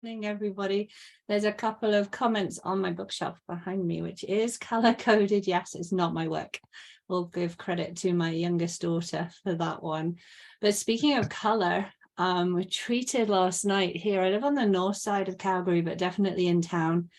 Morning, everybody. There's a couple of comments on my bookshelf behind me, which is color coded. Yes, it's not my work. We'll give credit to my youngest daughter for that one. But speaking of color, we treated last night here. I live on the north side of Calgary, but definitely in town.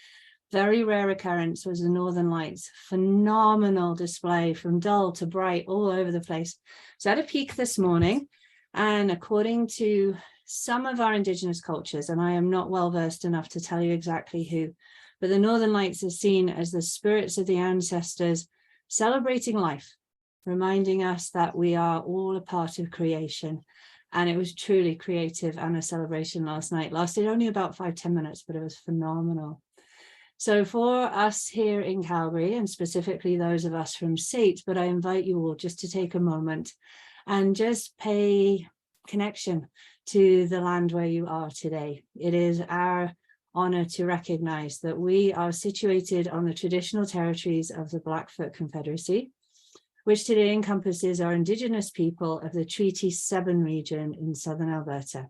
Very rare occurrence was the Northern Lights. Phenomenal display from dull to bright all over the place. So I had a peek this morning, and according to some of our Indigenous cultures, and I am not well versed enough to tell you exactly who, but the Northern Lights are seen as the spirits of the ancestors celebrating life, reminding us that we are all a part of creation. And it was truly creative and a celebration last night. Lasted only about 5-10 minutes, but it was phenomenal. So for us here in Calgary, and specifically those of us from SAIT, but I invite you all just to take a moment and just pay connection to the land where you are today. It is our honor to recognize that we are situated on the traditional territories of the Blackfoot Confederacy, which today encompasses our Indigenous people of the Treaty 7 region in southern Alberta,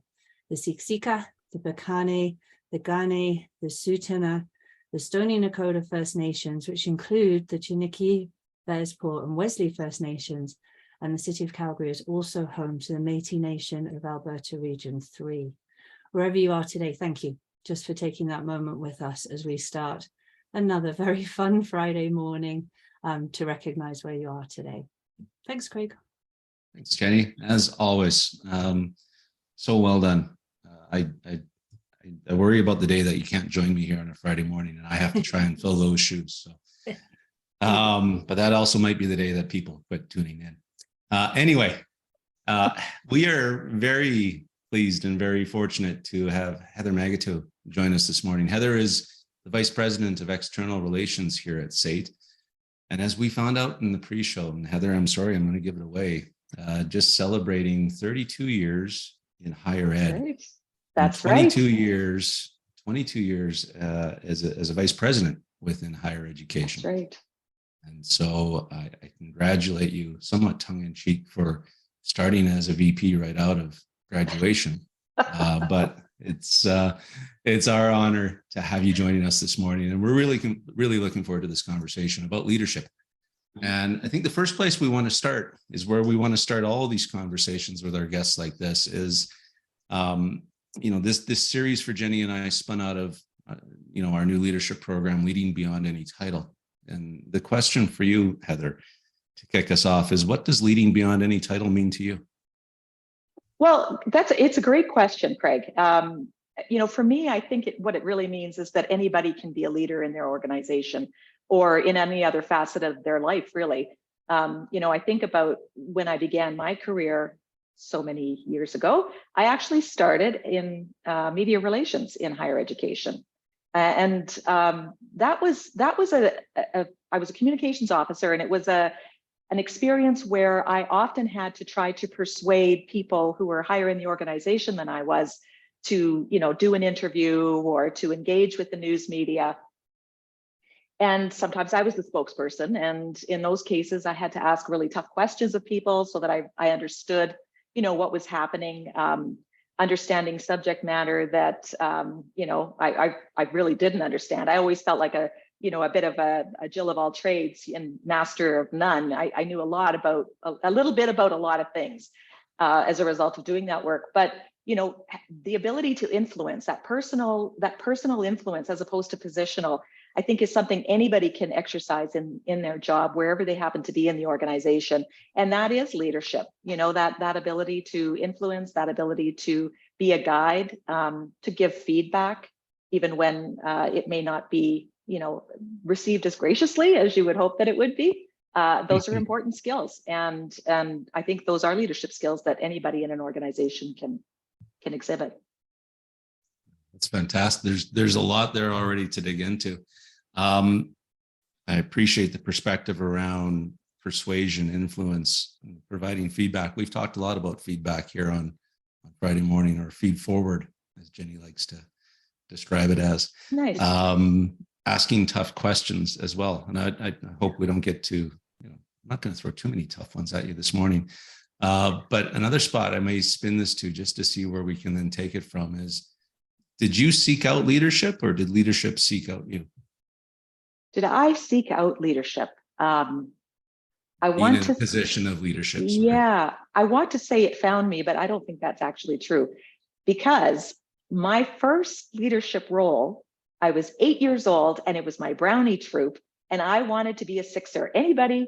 the Siksika, the Piikani, the Kainai, the Tsuut'ina, the Stoney Nakoda First Nations, which include the Chiniki, Bearspaw, and Wesley First Nations, and the city of Calgary is also home to the Métis Nation of Alberta Region 3. Wherever you are today, thank you just for taking that moment with us as we start another very fun Friday morning to recognize where you are today. Thanks, Craig. Thanks, Jenny. As always, so well done. I worry about the day that you can't join me here on a Friday morning and I have to try and fill those shoes. So, but that also might be the day that people quit tuning in. Anyway, we are very pleased and very fortunate to have Heather Magotiaux join us this morning. Heather is the Vice President of External Relations here at SAIT. And as we found out in the pre-show, and Heather, I'm sorry, I'm going to give it away, just celebrating 32 years in higher ed. Right. That's 22 right. 22 years as a Vice President within higher education. That's right. And so I congratulate you, somewhat tongue-in-cheek, for starting as a VP right out of graduation. But it's our honor to have you joining us this morning, and we're really looking forward to this conversation about leadership. And I think the first place we want to start is where we want to start all these conversations with our guests like this is, this series for Jenny and I spun out of our new leadership program, Leading Beyond Any Title. And the question for you, Heather, to kick us off is, what does leading beyond any title mean to you? Well, it's a great question, Craig. For me, I think what it really means is that anybody can be a leader in their organization or in any other facet of their life, really. I think about when I began my career so many years ago. I actually started in media relations in higher education. And that was I was a communications officer, and it was an experience where I often had to try to persuade people who were higher in the organization than I was to, do an interview or to engage with the news media. And sometimes I was the spokesperson, and in those cases, I had to ask really tough questions of people so that I understood, what was happening. Understanding subject matter that I really didn't understand. I always felt like a bit of a Jill of all trades and master of none. I knew a little bit about a lot of things as a result of doing that work. But the ability to influence, that personal influence as opposed to positional, I think is something anybody can exercise in their job, wherever they happen to be in the organization. And that is leadership, that ability to influence, that ability to be a guide, to give feedback, even when it may not be, received as graciously as you would hope that it would be. Those are important skills. And I think those are leadership skills that anybody in an organization can exhibit. That's fantastic. There's a lot there already to dig into. I appreciate the perspective around persuasion, influence, and providing feedback. We've talked a lot about feedback here on Friday morning, or feed forward, as Jenny likes to describe it as. Nice. Asking tough questions as well. And I hope we don't get to, I'm not going to throw too many tough ones at you this morning. But another spot I may spin this to, just to see where we can then take it from, is Did you seek out leadership, or did leadership seek out you? Did I seek out leadership? I Being want in to, a position of leadership. Sorry. yeah, I want to say it found me, but I don't think that's actually true, because my first leadership role, I was 8 years old and it was my Brownie troop, and I wanted to be a sixer. Anybody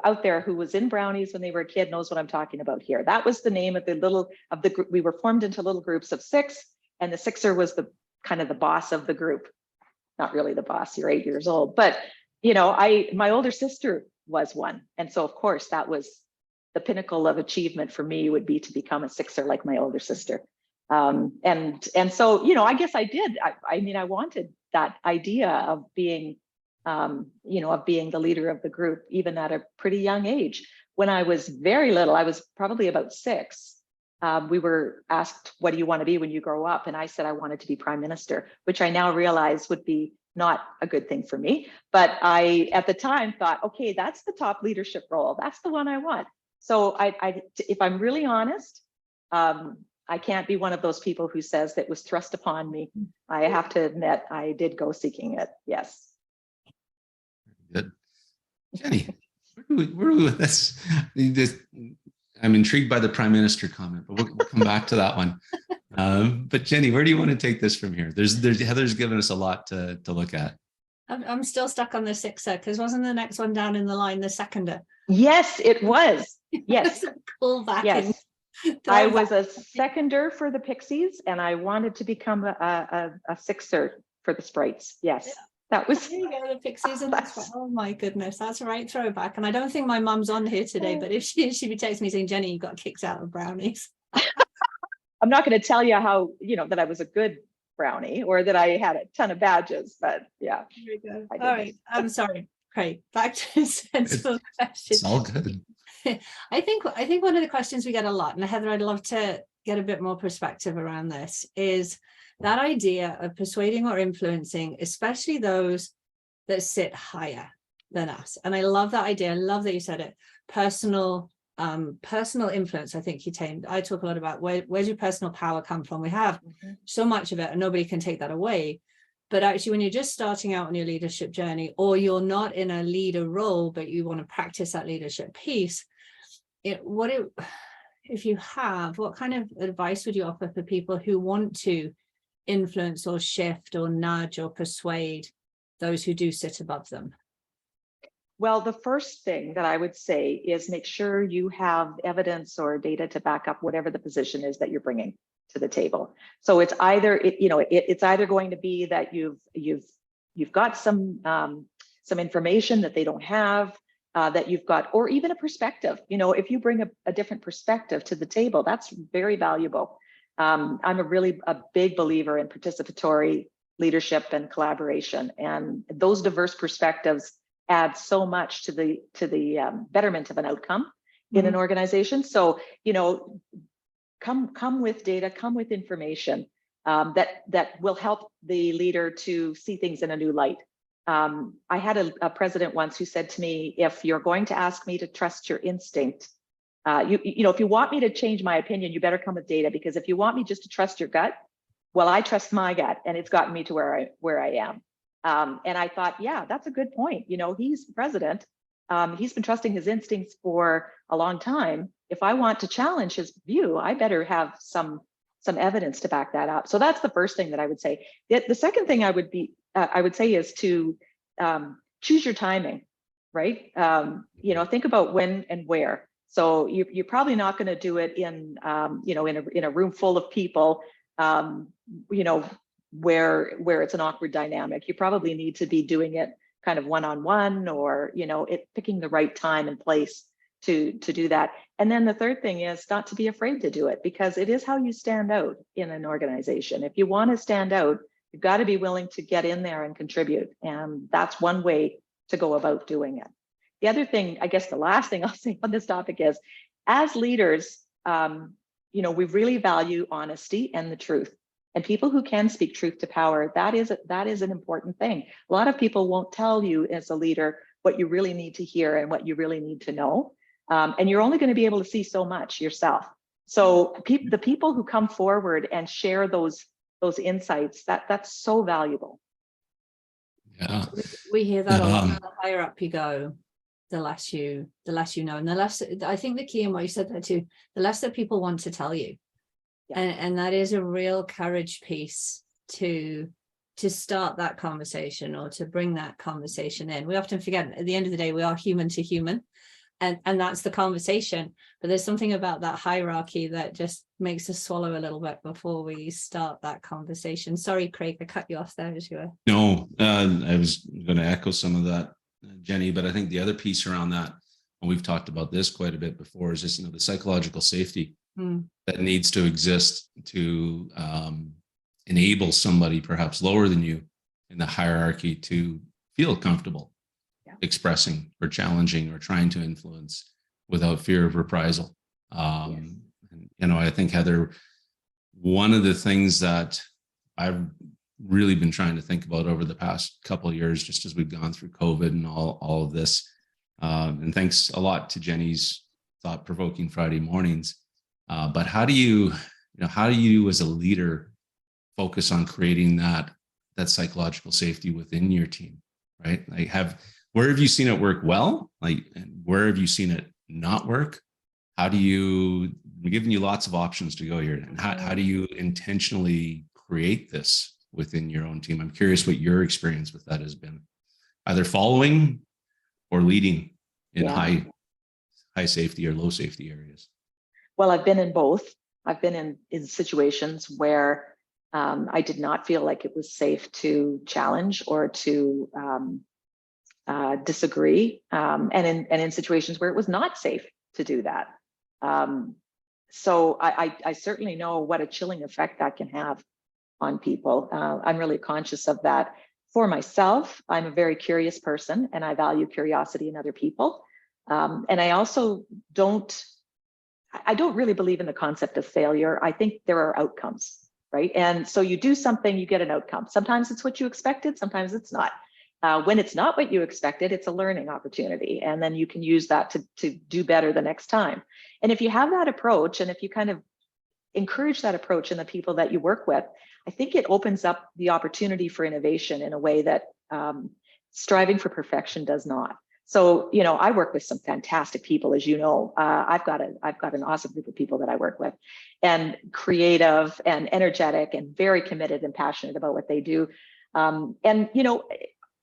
out there who was in Brownies when they were a kid knows what I'm talking about here. That was the name of the group. We were formed into little groups of 6, and the sixer was the kind of the boss of the group. Not really the boss, you're 8 years old, but my older sister was one. And so of course that was the pinnacle of achievement for me, would be to become a sixer like my older sister. And so, I guess I did. I mean, I wanted that idea of being, of being the leader of the group, even at a pretty young age. When I was very little, I was probably about 6. We were asked, what do you want to be when you grow up? And I said I wanted to be prime minister, which I now realize would be not a good thing for me. But I, at the time, thought, okay, that's the top leadership role. That's the one I want. So if I'm really honest, I can't be one of those people who says that was thrust upon me. I have to admit, I did go seeking it. Yes. Good. Jenny, where are we with this? I'm intrigued by the Prime Minister comment, but we'll come back to that one. But Jenny, where do you want to take this from here? Heather's given us a lot to look at. I'm still stuck on the sixer, because wasn't the next one down in the line the seconder? Yes, it was. Yes. Pull back. Yes. I was a seconder for the Pixies, and I wanted to become a sixer for the Sprites. Yes. Yeah. That was, there you go, the Pixies and that's, oh my goodness, that's a right throwback. And I don't think my mum's on here today, but if she'd be texting me saying, Jenny, you got kicked out of Brownies. I'm not going to tell you how, that I was a good Brownie or that I had a ton of badges, but yeah. Here we go. All right, I'm sorry, Craig, back to sensible questions. It's all good. I think one of the questions we get a lot, and Heather, I'd love to get a bit more perspective around this, is that idea of persuading or influencing, especially those that sit higher than us. And I love that idea. I love that you said it. Personal influence. I think I talk a lot about where's your personal power come from? We have so much of it and nobody can take that away. But actually, when you're just starting out on your leadership journey, or you're not in a leader role, but you want to practice that leadership piece, if you have, what kind of advice would you offer for people who want to influence or shift or nudge or persuade those who do sit above them? Well, the first thing that I would say is make sure you have evidence or data to back up whatever the position is that you're bringing to the table. So it's either it's either going to be that you've got some information that they don't have, that you've got, or even a perspective. If you bring a different perspective to the table, that's very valuable. I'm a big believer in participatory leadership and collaboration, and those diverse perspectives add so much to the betterment of an outcome in an organization. So, come with data, come with information that will help the leader to see things in a new light. I had a president once who said to me, if you're going to ask me to trust your instinct, if you want me to change my opinion, you better come with data, because if you want me just to trust your gut, well, I trust my gut, and it's gotten me to where I am. And I thought, yeah, that's a good point. He's president. He's been trusting his instincts for a long time. If I want to challenge his view, I better have some evidence to back that up. So that's the first thing that I would say. The second thing I would say is to choose your timing, right? Think about when and where. So you're probably not going to do it in a room full of people, where it's an awkward dynamic. You probably need to be doing it kind of one-on-one, or picking the right time and place to do that. And then the third thing is not to be afraid to do it, because it is how you stand out in an organization. If you want to stand out, you've got to be willing to get in there and contribute, and that's one way to go about doing it. The other thing, I guess the last thing I'll say on this topic is, as leaders, we really value honesty and the truth. And people who can speak truth to power, that is an important thing. A lot of people won't tell you as a leader what you really need to hear and what you really need to know. And you're only going to be able to see so much yourself. So the people who come forward and share those those insights, that's so valuable. Yeah. We hear that a lot. Um, The higher up you go, the less you know, and the less, I think the key in what you said there too, the less that people want to tell you. Yeah. And that is a real courage piece to start that conversation, or to bring that conversation in. We often forget at the end of the day, we are human to human, and that's the conversation. But there's something about that hierarchy that just makes us swallow a little bit before we start that conversation. Sorry, Craig, I cut you off there as you were. No, I was going to echo some of that, Jenny, but I think the other piece around that, and we've talked about this quite a bit before, is just, the psychological safety that needs to exist to enable somebody perhaps lower than you in the hierarchy to feel comfortable expressing or challenging or trying to influence without fear of reprisal. And, I think, Heather, one of the things that I've really been trying to think about over the past couple of years, just as we've gone through COVID and all of this, and thanks a lot to Jenny's thought-provoking Friday mornings, but how do you as a leader focus on creating that psychological safety within your team, right? Like, where have you seen it work well? Like, and where have you seen it not work? We're giving you lots of options to go here. And how do you intentionally create this within your own team? I'm curious what your experience with that has been, either following or leading in high safety or low safety areas. Well, I've been in both. I've been in situations where I did not feel like it was safe to challenge or to disagree, and in situations where it was not safe to do that. So I certainly know what a chilling effect that can have on people. I'm really conscious of that. For myself, I'm a very curious person, and I value curiosity in other people. And I also don't really believe in the concept of failure. I think there are outcomes, right? And so you do something, you get an outcome. Sometimes it's what you expected, sometimes it's not. When it's not what you expected, it's a learning opportunity. And then you can use that to do better the next time. And if you have that approach, and if you kind of encourage that approach in the people that you work with, I think it opens up the opportunity for innovation in a way that striving for perfection does not. So, I work with some fantastic people, as you know. I've got an awesome group of people that I work with, and creative and energetic and very committed and passionate about what they do. And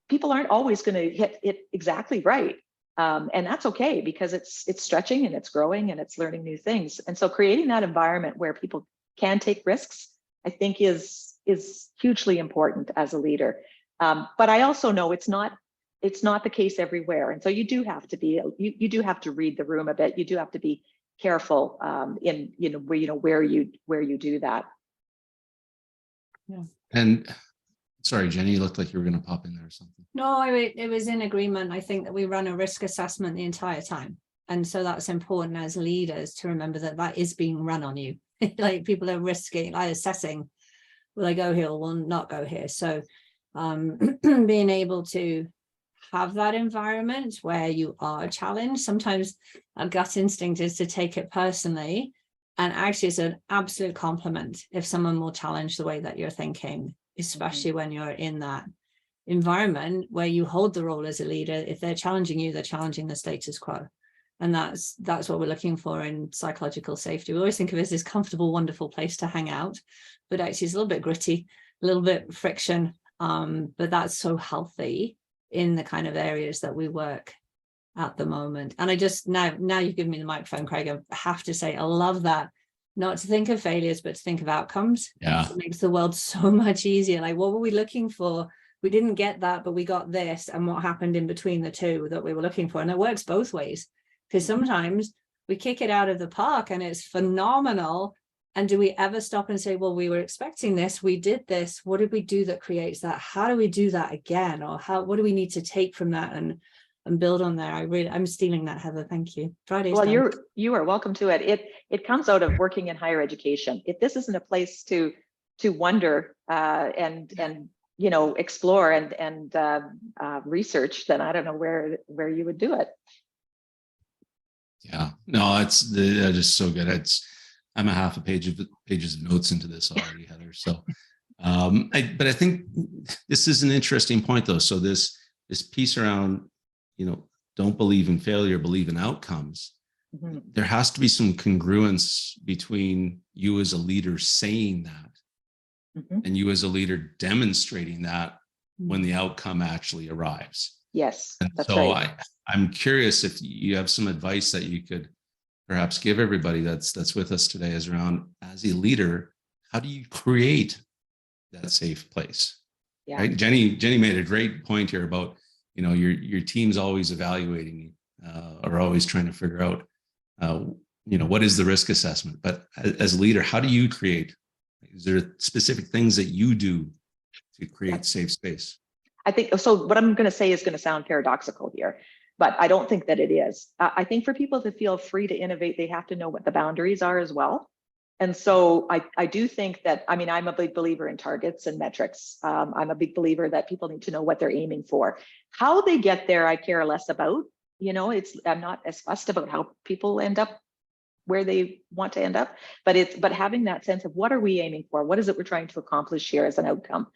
people aren't always going to hit it exactly right. And that's okay, because it's stretching and it's growing and it's learning new things. And so creating that environment where people can take risks, I think is hugely important as a leader. But I also know it's not the case everywhere. And so you do have to read the room a bit. You do have to be careful in where you do that. Yeah. And sorry, Jenny, you looked like you were going to pop in there or something. No, it was in agreement. I think that we run a risk assessment the entire time. And so that's important as leaders to remember that is being run on you. Like, people are risking, assessing, will I go here or will not go here? So being able to have that environment where you are challenged, sometimes a gut instinct is to take it personally. And actually it's an absolute compliment if someone will challenge the way that you're thinking, especially when you're in that environment where you hold the role as a leader. If they're challenging you, they're challenging the status quo. And that's what we're looking for in psychological safety. We always think of it as this comfortable, wonderful place to hang out, but actually it's a little bit gritty, a little bit friction. But that's so healthy in the kind of areas that we work at the moment. And I just, now you've given me the microphone, Craig, I have to say, I love that. Not to think of failures, but to think of outcomes. Yeah. It makes the world so much easier. Like, what were we looking for? We didn't get that, but we got this. And what happened in between the two that we were looking for? And it works both ways, because sometimes we kick it out of the park and it's phenomenal. And do we ever stop and say, well, we were expecting this, we did this, what did we do that creates that? How do we do that again? Or what do we need to take from that and build on there? I'm stealing that, Heather. Thank you. Friday's well, done. you are welcome to it. It comes out of working in higher education. If this isn't a place to wonder and explore and research, then I don't know where you would do it. Yeah, no, it's just so good. I'm a half a pages of notes into this already, Heather. So But I think this is an interesting point, though. So this piece around, don't believe in failure, believe in outcomes. Mhm. There has to be some congruence between you as a leader saying that Mhm. and you as a leader demonstrating that when the outcome actually arrives. Yes, And that's so right. I'm curious if you have some advice that you could perhaps give everybody that's with us today, is around, as a leader, how do you create that safe place? Yeah. Right. Jenny made a great point here about, your team's always evaluating, or always trying to figure out, what is the risk assessment? But as a leader, how do you create? Is there specific things that you do to create safe space? I think so. What I'm going to say is going to sound paradoxical here, but I don't think that it is. I think for people to feel free to innovate, they have to know what the boundaries are as well. And so I do think that, I mean, I'm a big believer in targets and metrics. I'm a big believer that people need to know what they're aiming for. How they get there, I care less about. I'm not as fussed about how people end up where they want to end up, but having that sense of what are we aiming for? What is it we're trying to accomplish here as an outcome?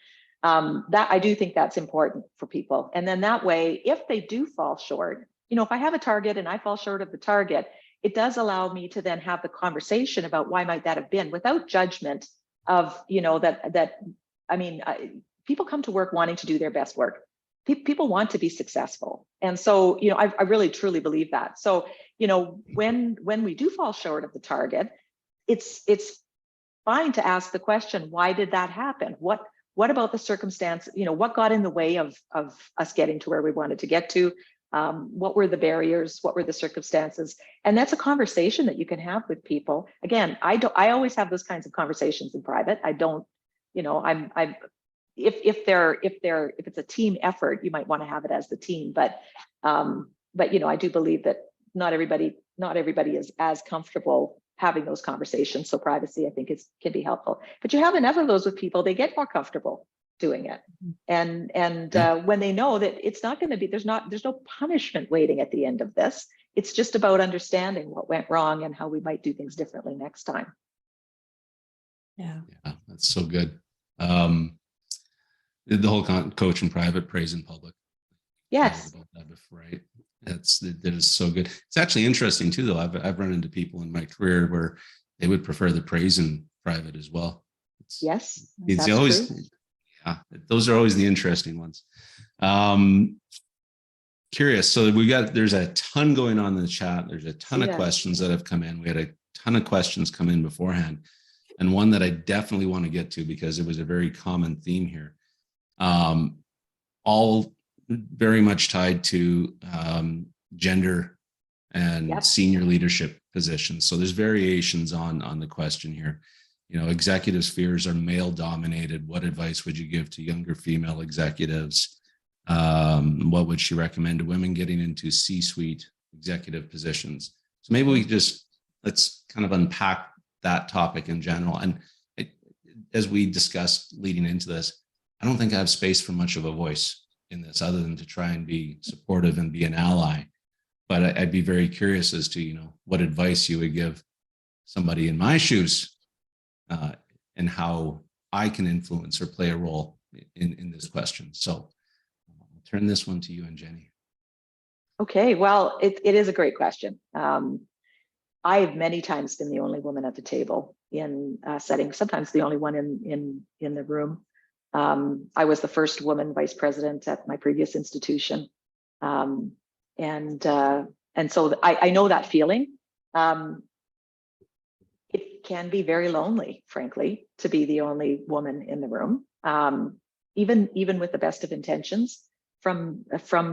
That I do think that's important for people. And then that way, if they do fall short, if I have a target and I fall short of the target, it does allow me to then have the conversation about why might that have been, without judgment of, people come to work wanting to do their best work. People want to be successful. And so, I really truly believe that. So, when we do fall short of the target, it's fine to ask the question, why did that happen? What about the circumstance? What got in the way of us getting to where we wanted to get to? What were the barriers? What were the circumstances? And that's a conversation that you can have with people. Again, I always have those kinds of conversations in private. I don't, if it's a team effort, you might want to have it as the team. But I do believe that not everybody is as comfortable having those conversations. So privacy, I think, can be helpful. But you have enough of those with people, they get more comfortable doing it. And when they know that it's not going to be, there's no punishment waiting at the end of this. It's just about understanding what went wrong and how we might do things differently next time. Yeah, that's so good. The whole coach in private, praise in public. Yes. About that before, right? That is so good. It's actually interesting too, though. I've run into people in my career where they would prefer the praise in private as well. Yes, it's that's always true. Yeah, those are always the interesting ones. Curious. So there's a ton going on in the chat. There's a ton of questions that have come in. We had a ton of questions come in beforehand, and one that I definitely want to get to because it was a very common theme here. All very much tied to gender and senior leadership positions. So there's variations on the question here. Executive spheres are male dominated. What advice would you give to younger female executives? What would she recommend to women getting into C-suite executive positions? So maybe let's kind of unpack that topic in general. And as we discussed leading into this, I don't think I have space for much of a voice in this other than to try and be supportive and be an ally. But I'd be very curious as to, what advice you would give somebody in my shoes, and how I can influence or play a role in this question. So I'll turn this one to you and Jenny. Okay, well, it is a great question. I've many times been the only woman at the table in settings, sometimes the only one in the room. I was the first woman vice president at my previous institution. And so I know that feeling. It can be very lonely, frankly, to be the only woman in the room, even with the best of intentions from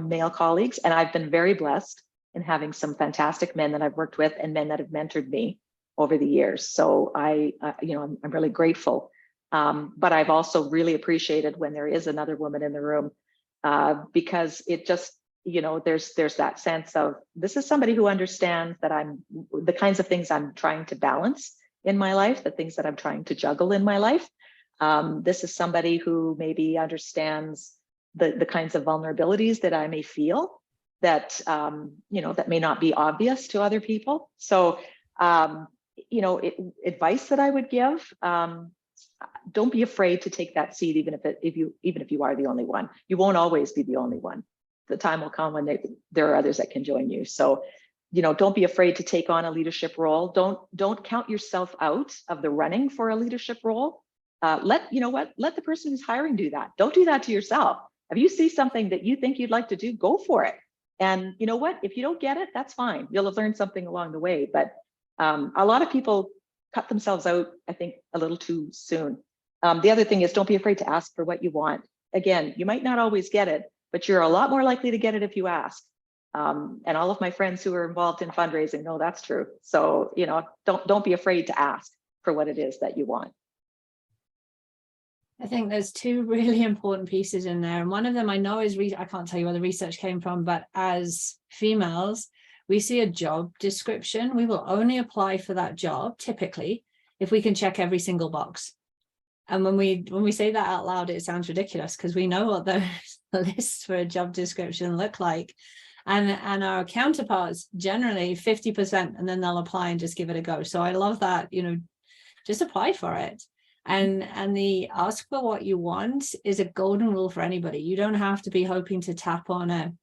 male colleagues. And I've been very blessed in having some fantastic men that I've worked with and men that have mentored me over the years. So I'm really grateful. But I've also really appreciated when there is another woman in the room, because it just, there's that sense of, this is somebody who understands that I'm the kinds of things I'm trying to balance in my life, the things that I'm trying to juggle in my life. This is somebody who maybe understands the kinds of vulnerabilities that I may feel that, that may not be obvious to other people. So, advice that I would give, don't be afraid to take that seat, even if you are the only one. You won't always be the only one. The time will come when there are others that can join you. So, don't be afraid to take on a leadership role. Don't count yourself out of the running for a leadership role. Let the person who's hiring do that. Don't do that to yourself. If you see something that you think you'd like to do, go for it. And you know what? If you don't get it, that's fine. You'll have learned something along the way. But a lot of people cut themselves out, I think, a little too soon. The other thing is, don't be afraid to ask for what you want. Again, you might not always get it, but you're a lot more likely to get it if you ask. And all of my friends who are involved in fundraising know that's true. So, don't be afraid to ask for what it is that you want. I think there's two really important pieces in there. And one of them I know is, I can't tell you where the research came from, but as females, we see a job description. We will only apply for that job typically if we can check every single box. And when we say that out loud, it sounds ridiculous because we know what the lists for a job description look like. And our counterparts generally 50%, and then they'll apply and just give it a go. So I love that, just apply for it. And the ask for what you want is a golden rule for anybody. You don't have to be hoping to tap on a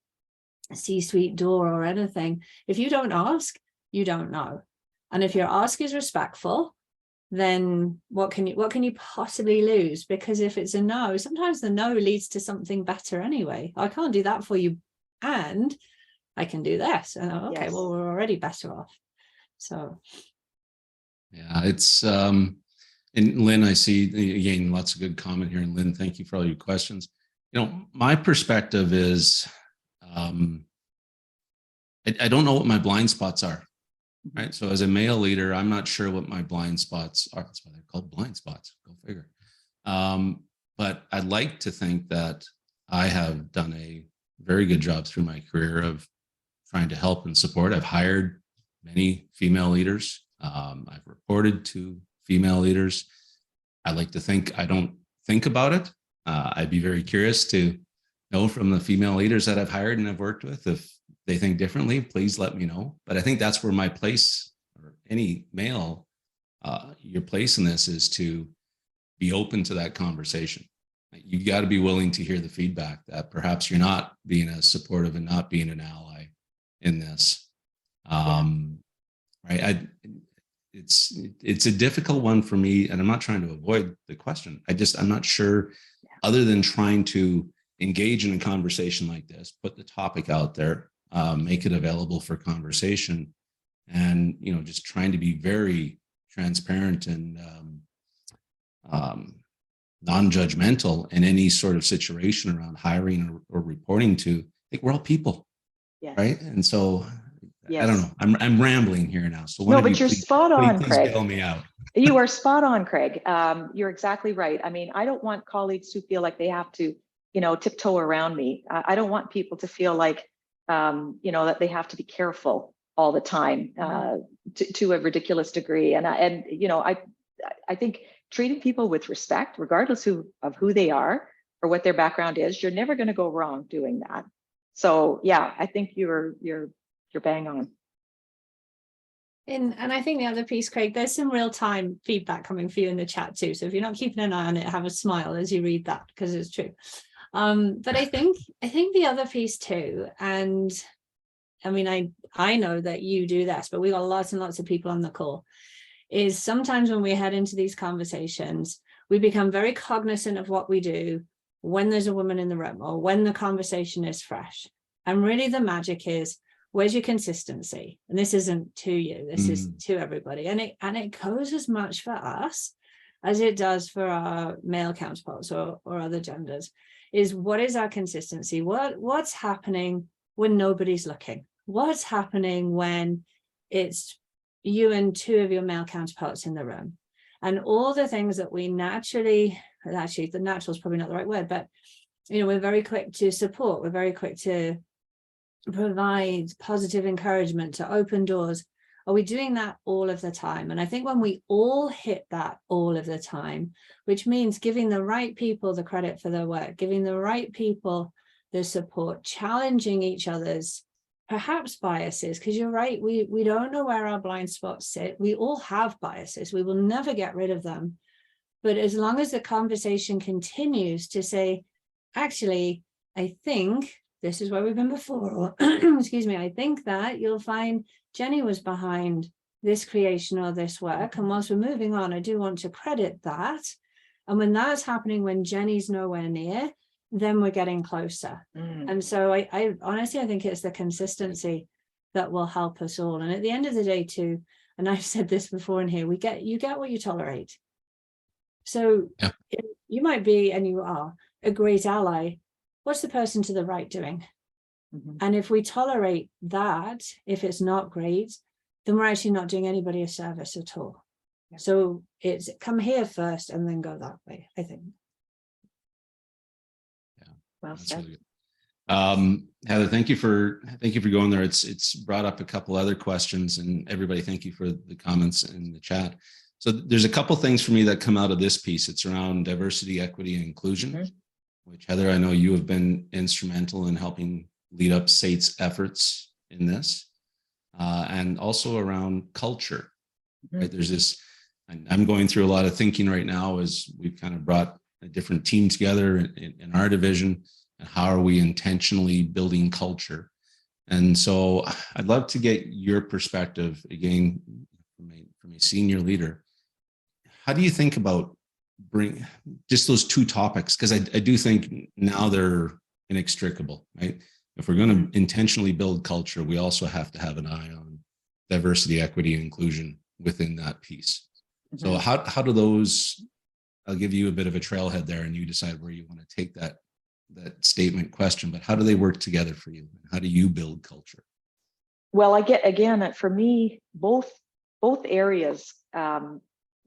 C-suite door or anything. If you don't ask, you don't know. And if your ask is respectful, then what can you possibly lose? Because if it's a no, sometimes the no leads to something better anyway. I can't do that for you, and I can do this. And okay, yes. Well, we're already better off. So yeah, it's and Lynn, I see again lots of good comment here. And Lynn, thank you for all your questions. My perspective is I don't know what my blind spots are. Right. So as a male leader, I'm not sure what my blind spots are. That's why they're called blind spots. Go figure. But I'd like to think that I have done a very good job through my career of trying to help and support. I've hired many female leaders. I've reported to female leaders. I like to think I don't think about it. I'd be very curious to know from the female leaders that I've hired and have worked with, if they think differently, please let me know. But I think that's where my place, or any male, your place in this is to be open to that conversation. You got to be willing to hear the feedback that perhaps you're not being as supportive and not being an ally in this. Right. It's a difficult one for me, and I'm not trying to avoid the question. I'm not sure, other than trying to engage in a conversation like this, put the topic out there, make it available for conversation, and just trying to be very transparent and non-judgmental in any sort of situation around hiring or reporting to. I think we're all people, right? And so I don't know. I'm rambling here now. So no, but you're spot on, please Craig. bail me out. You are spot on, Craig. You're exactly right. I mean, I don't want colleagues who feel like they have to, tiptoe around me. I don't want people to feel like, that they have to be careful all the time to a ridiculous degree. And I think treating people with respect, regardless of who they are or what their background is, you're never going to go wrong doing that. So yeah, I think you're bang on. And I think the other piece, Craig, there's some real-time feedback coming for you in the chat too. So if you're not keeping an eye on it, have a smile as you read that, because it's true. But I think the other piece too, and I mean, I know that you do this, but we've got lots and lots of people on the call, is sometimes when we head into these conversations, we become very cognizant of what we do when there's a woman in the room or when the conversation is fresh. And really the magic is, where's your consistency? And this isn't to you, this is to everybody. And it goes as much for us as it does for our male counterparts or other genders, is what is our consistency? What's happening when nobody's looking? What's happening when it's you and two of your male counterparts in the room? And all the things that we naturally, the natural is probably not the right word, but we're very quick to support, we're very quick to provide positive encouragement, to open doors. Are we doing that all of the time? And I think when we all hit that all of the time, which means giving the right people the credit for their work, giving the right people the support, challenging each other's perhaps biases, because you're right, we don't know where our blind spots sit. We all have biases. We will never get rid of them. But as long as the conversation continues to say, actually, I think this is where we've been before, or excuse me, I think that you'll find Jenny was behind this creation or this work. And whilst we're moving on, I do want to credit that. And when that's happening, when Jenny's nowhere near, then we're getting closer. And so I honestly, I think it's the consistency that will help us all. And at the end of the day too, and I've said this before in here, you get what you tolerate. So yeah. You might be, and you are, a great ally. What's the person to the right doing? And if we tolerate that, if it's not great, then we're actually not doing anybody a service at all. Yeah. So it's come here first and then go that way, I think. Yeah. Well said. Really good. Heather, thank you for going there. It's brought up a couple other questions, and everybody, thank you for the comments in the chat. So there's a couple things for me that come out of this piece. It's around diversity, equity, and inclusion, which, Heather, I know you have been instrumental in helping lead up SAIT's efforts in this, and also around culture. Right? There's this, and I'm going through a lot of thinking right now as we've kind of brought a different team together in our division, and how are we intentionally building culture? And so I'd love to get your perspective again from a senior leader. How do you think about bring just those two topics? Because I do think now they're inextricable, right? If we're going to intentionally build culture, we also have to have an eye on diversity, equity, and inclusion within that piece. So how do those, I'll give you a bit of a trailhead there and you decide where you want to take that statement question, but how do they work together for you? How do you build culture? Well, again, for me, both areas,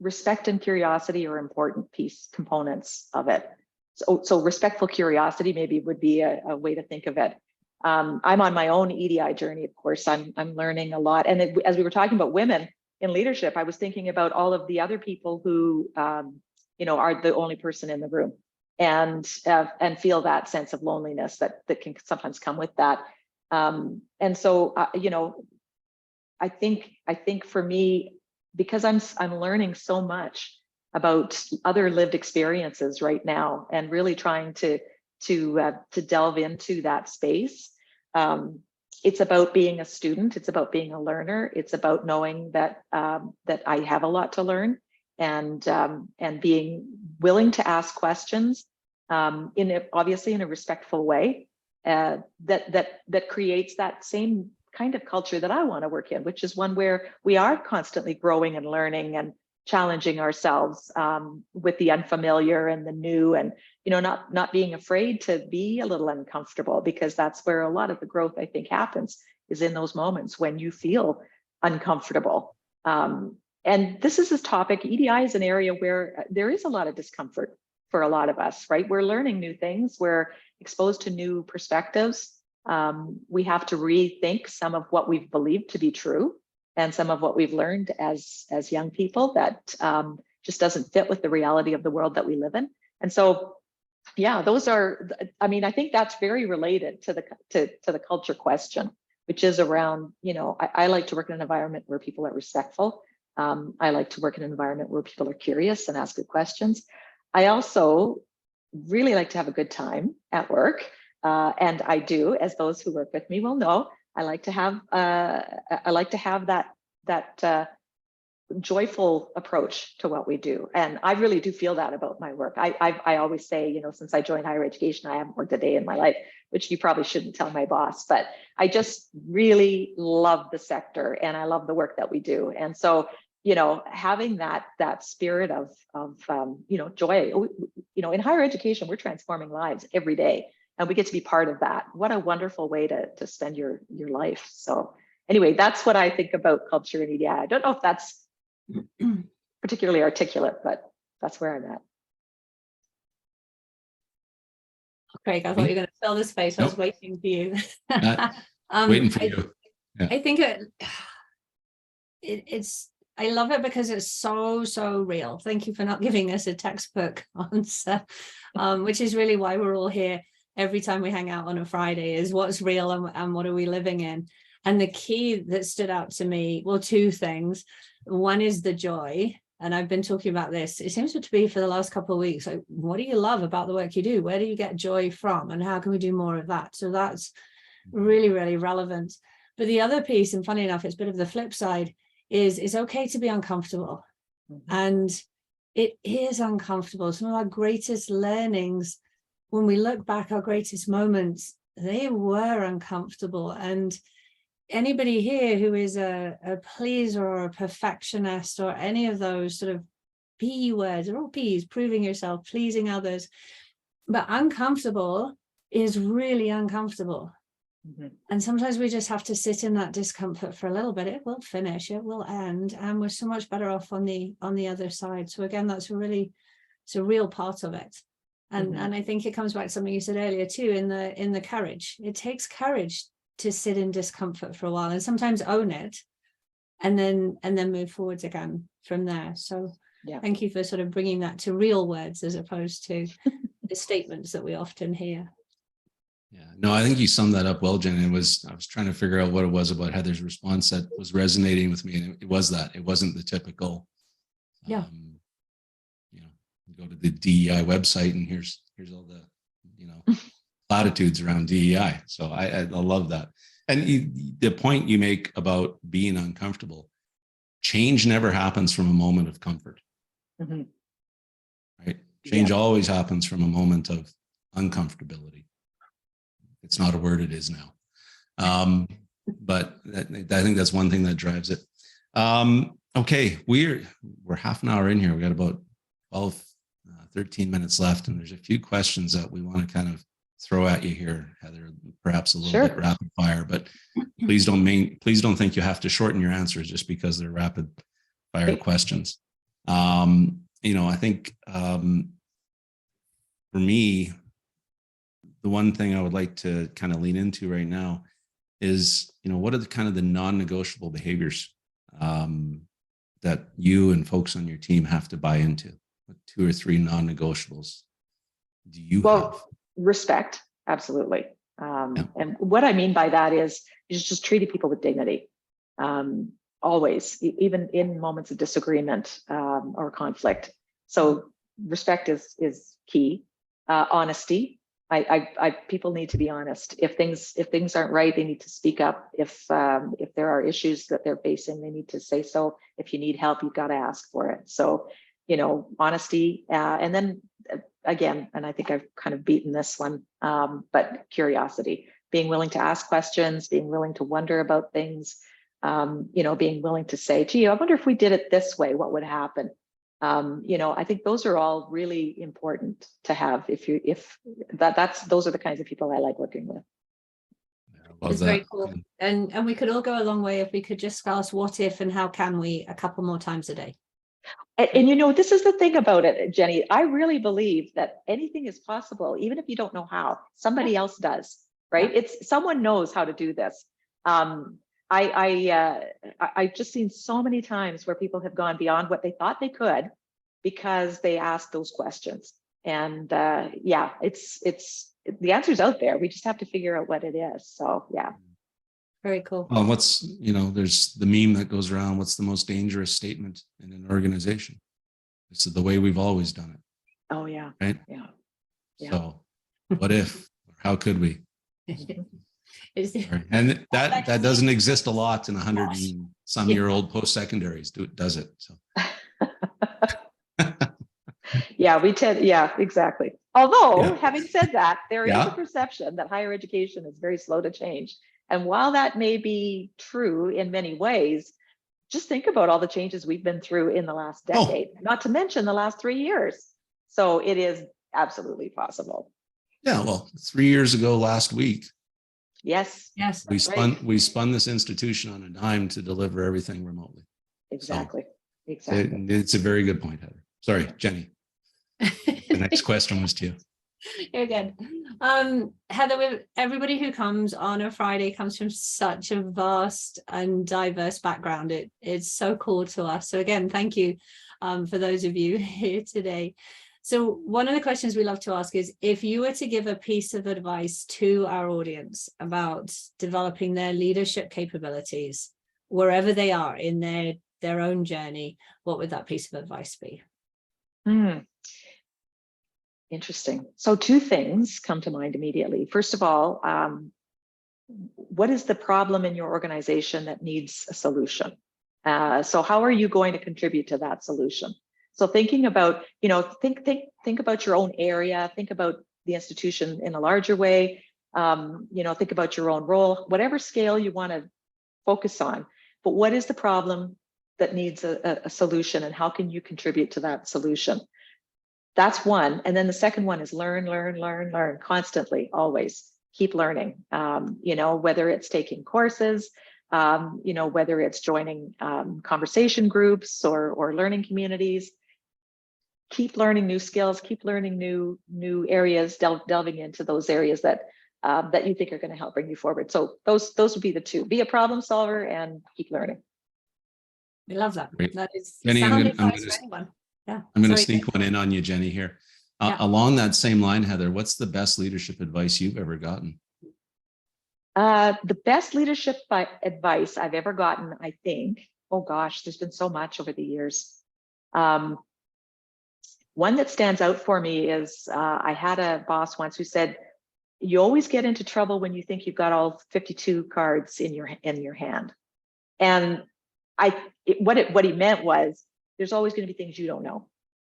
respect and curiosity are important components of it. So respectful curiosity maybe would be a way to think of it. I'm on my own EDI journey, of course. I'm learning a lot. And as we were talking about women in leadership, I was thinking about all of the other people who, are the only person in the room, and feel that sense of loneliness that can sometimes come with that. And so, I think for me, because I'm learning so much about other lived experiences right now, and really trying to delve into that space. It's about being a student. It's about being a learner. It's about knowing that that I have a lot to learn, and being willing to ask questions obviously in a respectful way that creates that same kind of culture that I want to work in, which is one where we are constantly growing and learning and challenging ourselves with the unfamiliar and the new, and not being afraid to be a little uncomfortable, because that's where a lot of the growth, I think, happens, is in those moments when you feel uncomfortable. And this is a topic, EDI is an area where there is a lot of discomfort for a lot of us, right? We're learning new things, we're exposed to new perspectives. We have to rethink some of what we've believed to be true, and some of what we've learned as young people that just doesn't fit with the reality of the world that we live in. And so, yeah, those are, I think that's very related to the culture question, which is around, I like to work in an environment where people are respectful. I like to work in an environment where people are curious and ask good questions. I also really like to have a good time at work. And I do, as those who work with me will know, I like to have that joyful approach to what we do, and I really do feel that about my work. I always say, since I joined higher education, I haven't worked a day in my life, which you probably shouldn't tell my boss, but I just really love the sector and I love the work that we do. And so, having that spirit of joy. In higher education, we're transforming lives every day, and we get to be part of that. What a wonderful way to spend your life. So anyway, that's what I think about culture in EDI. I don't know if that's particularly articulate, but that's where I'm at. Craig, I thought you were going to fill the space. I was waiting for you. Waiting for you. Yeah. I think it's. I love it because it's so real. Thank you for not giving us a textbook answer, which is really why we're all here every time we hang out on a Friday, is what's real and what are we living in. And the key that stood out to me, well, two things. One is the joy, and I've been talking about this, it seems to be for the last couple of weeks, like, what do you love about the work you do? Where do you get joy from? And how can we do more of that? So that's really, really relevant. But the other piece, and funny enough, it's a bit of the flip side, is it's okay to be uncomfortable. And it is uncomfortable. Some of our greatest learnings, when we look back, our greatest moments, they were uncomfortable. And anybody here who is a pleaser or a perfectionist or any of those sort of P words, are all P's, proving yourself, pleasing others, but uncomfortable is really uncomfortable. And sometimes we just have to sit in that discomfort for a little bit. It will finish, it will end, and we're so much better off on the other side. So again, it's a real part of it. And and I think it comes back to something you said earlier too, in the courage. It takes courage to sit in discomfort for a while and sometimes own it, and then move forwards again from there. So thank you for sort of bringing that to real words as opposed to the statements that we often hear. Yeah, no, I think you summed that up well, Jen. I was trying to figure out what it was about Heather's response that was resonating with me, and it was that it wasn't the typical. You know, you go to the DEI website, and here's all the platitudes around DEI. So I love that, and the point you make about being uncomfortable, change never happens from a moment of comfort, right? Change always happens from a moment of uncomfortability. It's not a word, it is now. But I think that's one thing that drives it. Okay, we're half an hour in here. We got about 13 minutes left, and there's a few questions that we want to kind of throw at you here, Heather, perhaps a little bit rapid fire, but please don't think you have to shorten your answers just because they're rapid fire questions. I think for me, the one thing I would like to kind of lean into right now is, what are the kind of the non-negotiable behaviors that you and folks on your team have to buy into? What 2 or 3 non-negotiables do you have? Respect, absolutely. And what I mean by that is just treating people with dignity, always, even in moments of disagreement or conflict. So respect is key. Honesty. People need to be honest. If things aren't right, they need to speak up. If there are issues that they're facing, they need to say so. If you need help, you've got to ask for it. So, honesty, and then again, and I think I've kind of beaten this one, but curiosity, being willing to ask questions, being willing to wonder about things, being willing to say, gee, I wonder if we did it this way, what would happen? I think those are all really important to have. Those are the kinds of people I like working with. It's very cool. And we could all go a long way if we could just ask what if and how can we a couple more times a day. And this is the thing about it, Jenny. I really believe that anything is possible, even if you don't know how. Somebody else does, right? It's someone knows how to do this. I've just seen so many times where people have gone beyond what they thought they could because they asked those questions. And it's the answer's out there. We just have to figure out what it is. So very cool. Well, there's the meme that goes around. What's the most dangerous statement in an organization? It's the way we've always done it. Oh yeah. Right. Yeah. So, what if? How could we? And that doesn't exist a lot in 100 and some year old post-secondaries, does it? So. We tend, exactly. Although, having said that, there is a perception that higher education is very slow to change. And while that may be true in many ways, just think about all the changes we've been through in the last decade, not to mention the last 3 years. So it is absolutely possible. Yeah, well, 3 years ago last week. Yes. We spun this institution on a dime to deliver everything remotely. Exactly. So it's a very good point, Heather. Sorry, Jenny. The next question was to you. You're good. Heather, everybody who comes on a Friday comes from such a vast and diverse background. It's so cool to us. So again, thank you for those of you here today. So one of the questions we love to ask is, if you were to give a piece of advice to our audience about developing their leadership capabilities, wherever they are in their their own journey, what would that piece of advice be? Interesting. So two things come to mind immediately. First of all, what is the problem in your organization that needs a solution? So how are you going to contribute to that solution? So thinking about, think about your own area, think about the institution in a larger way, think about your own role, whatever scale you want to focus on. But what is the problem that needs a solution, and how can you contribute to that solution? That's one. And then the second one is learn constantly, always keep learning, whether it's taking courses, whether it's joining conversation groups or learning communities. Keep learning new skills, keep learning new areas, delving into those areas that you think are going to help bring you forward. So those would be the two: be a problem solver and keep learning. We love that. Great. That is Jenny, sound advice for anyone. Yeah. I'm going to sneak one in on you, Jenny, here. Along that same line, Heather, what's the best leadership advice you've ever gotten? The best leadership advice I've ever gotten, I think, oh gosh, there's been so much over the years. One that stands out for me is I had a boss once who said, you always get into trouble when you think you've got all 52 cards in your hand. And what he meant was, there's always going to be things you don't know.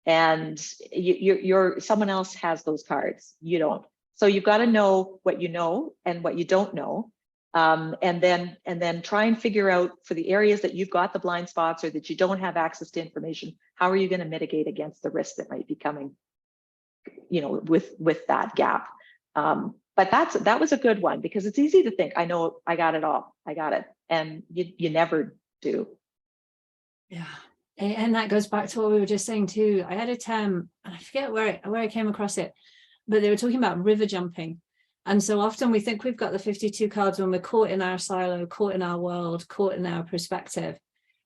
And someone else has those cards, you don't. So you've got to know what you know and what you don't know. And then try and figure out, for the areas that you've got the blind spots or that you don't have access to information, how are you going to mitigate against the risk that might be coming, with that gap. But that was a good one, because it's easy to think, I know, I got it all, I got it. And you never do. Yeah. And that goes back to what we were just saying too. I had a term, and I forget where I came across it, but they were talking about river jumping. And so often we think we've got the 52 cards when we're caught in our silo, caught in our world, caught in our perspective.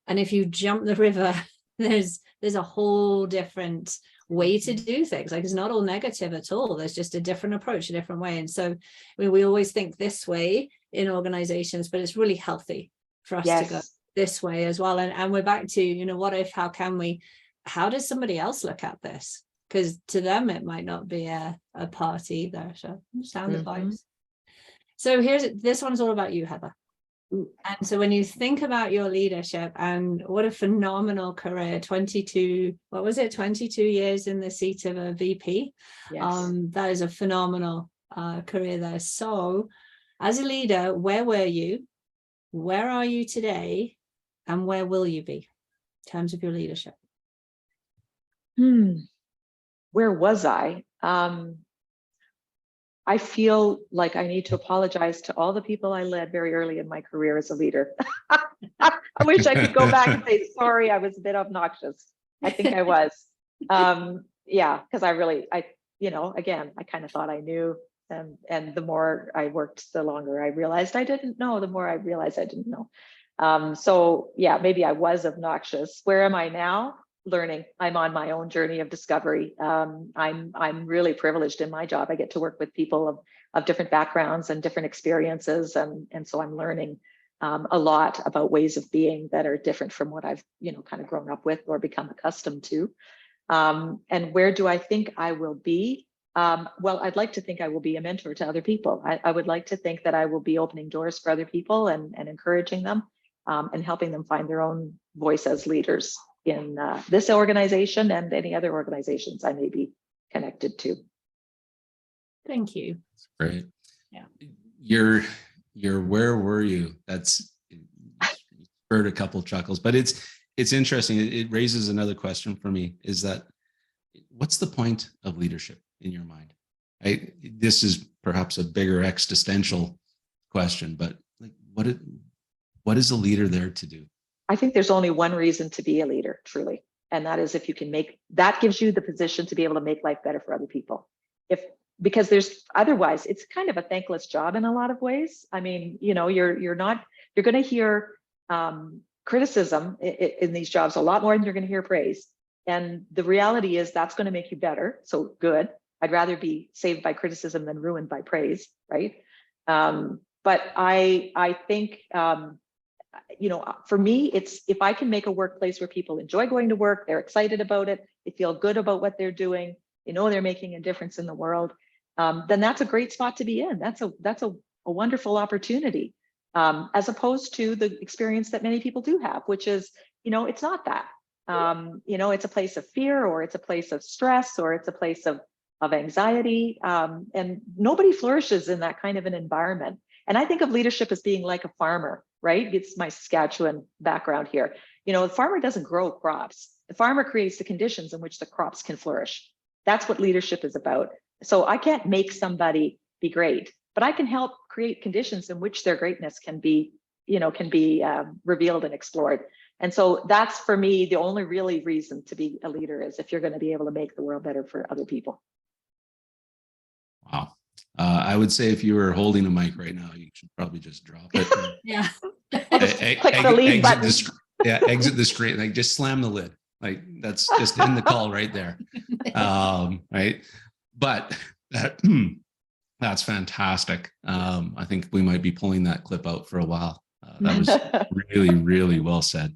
And if you jump the river, there's a whole different way to do things. Like, it's not all negative at all. There's just a different approach, a different way. And so we always think this way in organizations, but it's really healthy for us to go this way as well. And we're back to, what if, how does somebody else look at this? Because to them, it might not be a part either. So sound advice. So this one's all about you, Heather. And so when you think about your leadership, and what a phenomenal career, 22 years in the seat of a VP. Yes. That is a phenomenal career there. So as a leader, where were you? Where are you today? And where will you be in terms of your leadership? Where was I? I feel like I need to apologize to all the people I led very early in my career as a leader. I wish I could go back and say, sorry, I was a bit obnoxious. I think I was. Because again, I kind of thought I knew. And the more I worked, the longer I realized I didn't know, the more I realized I didn't know. So yeah, maybe I was obnoxious. Where am I now? Learning. I'm on my own journey of discovery. I'm really privileged in my job. I get to work with people of different backgrounds and different experiences, and so I'm learning a lot about ways of being that are different from what I've kind of grown up with or become accustomed to. And where do I think I will be? Well, I'd like to think I will be a mentor to other people. I would like to think that I will be opening doors for other people and encouraging them and helping them find their own voice as leaders in this organization and any other organizations I may be connected to. Thank you. Great. Yeah. Your where were you? That's spurred a couple of chuckles, but it's interesting. It raises another question for me, is that what's the point of leadership in your mind? This is perhaps a bigger existential question, but like what is a leader there to do? I think there's only one reason to be a leader, truly. And that is if you can that gives you the position to be able to make life better for other people. Because otherwise it's kind of a thankless job in a lot of ways. I mean, you're going to hear criticism in these jobs a lot more than you're going to hear praise. And the reality is that's going to make you better. So good. I'd rather be saved by criticism than ruined by praise, right? But I think for me, it's if I can make a workplace where people enjoy going to work, they're excited about it, they feel good about what they're doing, they know they're making a difference in the world, then that's a great spot to be in. That's a wonderful opportunity, as opposed to the experience that many people do have, which is, it's not that. It's a place of fear, or it's a place of stress, or it's a place of anxiety, and nobody flourishes in that kind of an environment. And I think of leadership as being like a farmer, right? It's my Saskatchewan background here. The farmer doesn't grow crops. The farmer creates the conditions in which the crops can flourish. That's what leadership is about. So I can't make somebody be great, but I can help create conditions in which their greatness can be revealed and explored. And so that's, for me, the only really reason to be a leader is if you're going to be able to make the world better for other people. Wow. I would say if you were holding a mic right now, you should probably just drop it. Yeah. Click the leave button. Exit the screen. Like, just slam the lid. Like, that's just end the call right there. Right. But that's fantastic. I think we might be pulling that clip out for a while. That was really, really well said.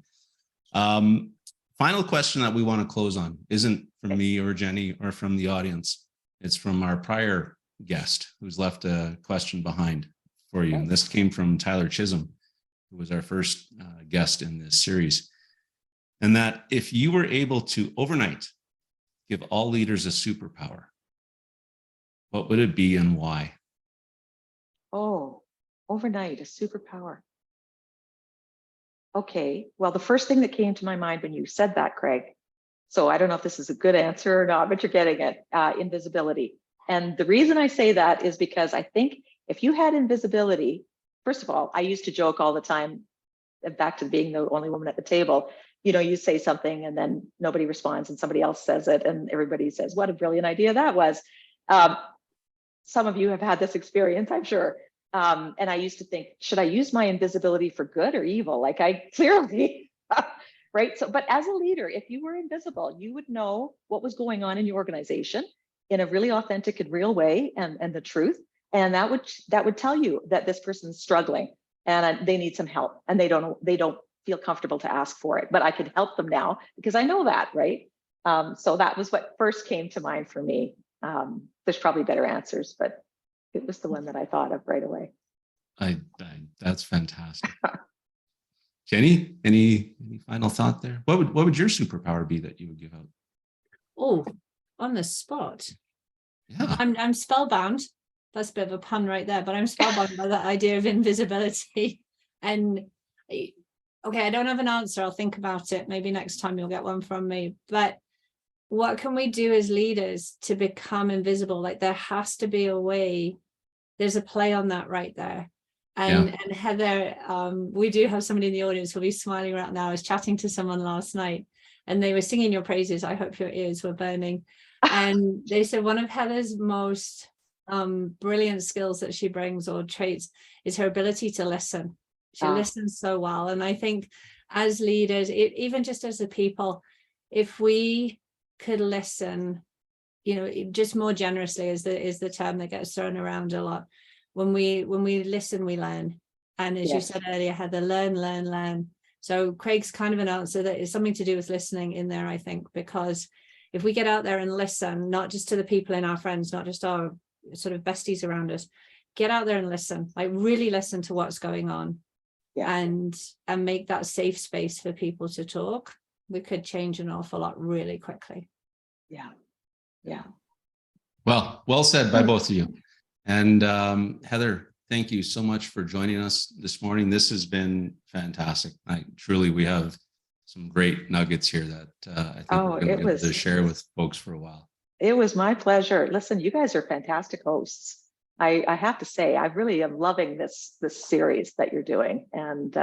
Final question that we want to close on isn't from me or Jenny or from the audience. It's from our prior guest who's left a question behind for you. And this came from Tyler Chisholm, who was our first guest in this series. And that, if you were able to overnight give all leaders a superpower, what would it be and why? Oh, overnight, a superpower. Okay, well, the first thing that came to my mind when you said that, Craig, so I don't know if this is a good answer or not, but you're getting it, invisibility. And the reason I say that is because I think if you had invisibility, first of all, I used to joke all the time, back to being the only woman at the table, you say something and then nobody responds and somebody else says it and everybody says, what a brilliant idea that was. Some of you have had this experience, I'm sure. And I used to think, should I use my invisibility for good or evil? Like, I clearly, right? So, but as a leader, if you were invisible, you would know what was going on in your organization in a really authentic and real way, and the truth. And that would tell you that this person's struggling and they need some help, and they don't feel comfortable to ask for it, but I can help them now because I know that, right? So that was what first came to mind for me. There's probably better answers, but it was the one that I thought of right away. That's fantastic. Jenny, any final thought there? What would your superpower be that you would give out? Oh, on the spot. Yeah. I'm spellbound. That's a bit of a pun right there, but I'm spellbound by that idea of invisibility. And okay, I don't have an answer. I'll think about it. Maybe next time you'll get one from me. But what can we do as leaders to become invisible? Like, there has to be a way. There's a play on that right there. And Heather, we do have somebody in the audience who'll be smiling right now. I was chatting to someone last night and they were singing your praises. I hope your ears were burning. And they said one of Heather's most brilliant skills that she brings, or traits, is her ability to listen. She listens so well. And I think as leaders, even just as a people, if we could listen, just more generously is the term that gets thrown around a lot. When we listen, we learn. And as you said earlier, Heather, learn. So Craig's kind of an answer that is something to do with listening in there, I think, because if we get out there and listen, not just to the people in our friends, not just our sort of besties around us, get out there and listen, like really listen to what's going on, and make that safe space for people to talk, we could change an awful lot really quickly. Yeah. Well said by both of you. And Heather, thank you so much for joining us this morning. This has been fantastic. We have some great nuggets here that I think we're going to be able to share with folks for a while. It was my pleasure. Listen, you guys are fantastic hosts. I have to say, I really am loving this series that you're doing, and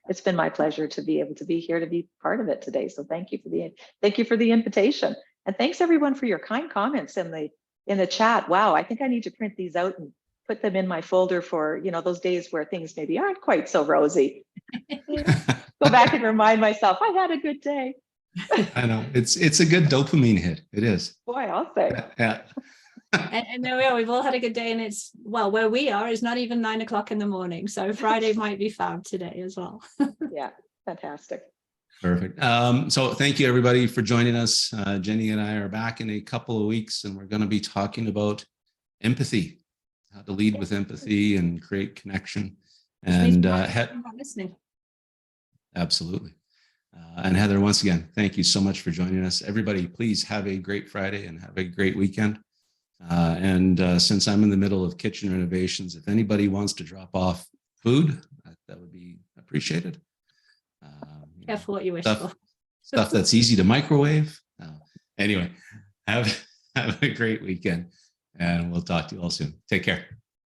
it's been my pleasure to be able to be here to be part of it today. So thank you for the invitation, and thanks everyone for your kind comments in the chat. Wow, I think I need to print these out and put them in my folder for those days where things maybe aren't quite so rosy. Go back and remind myself I had a good day. I know it's a good dopamine hit. It is. Boy, I'll say. Yeah. And there we are. We've all had a good day, and it's, well, where we are, it's not even 9 o'clock in the morning. So Friday might be fab today as well. Yeah, fantastic. Perfect. So thank you everybody for joining us. Jenny and I are back in a couple of weeks, and we're going to be talking about empathy, how to lead with empathy and create connection. And listening. Absolutely. And Heather, once again, thank you so much for joining us. Everybody, please have a great Friday and have a great weekend. Since I'm in the middle of kitchen renovations, if anybody wants to drop off food, that would be appreciated. Careful what you wish for. Stuff that's easy to microwave. Anyway, have a great weekend, and we'll talk to you all soon. Take care.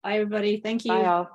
Bye, everybody. Thank you. Bye, all.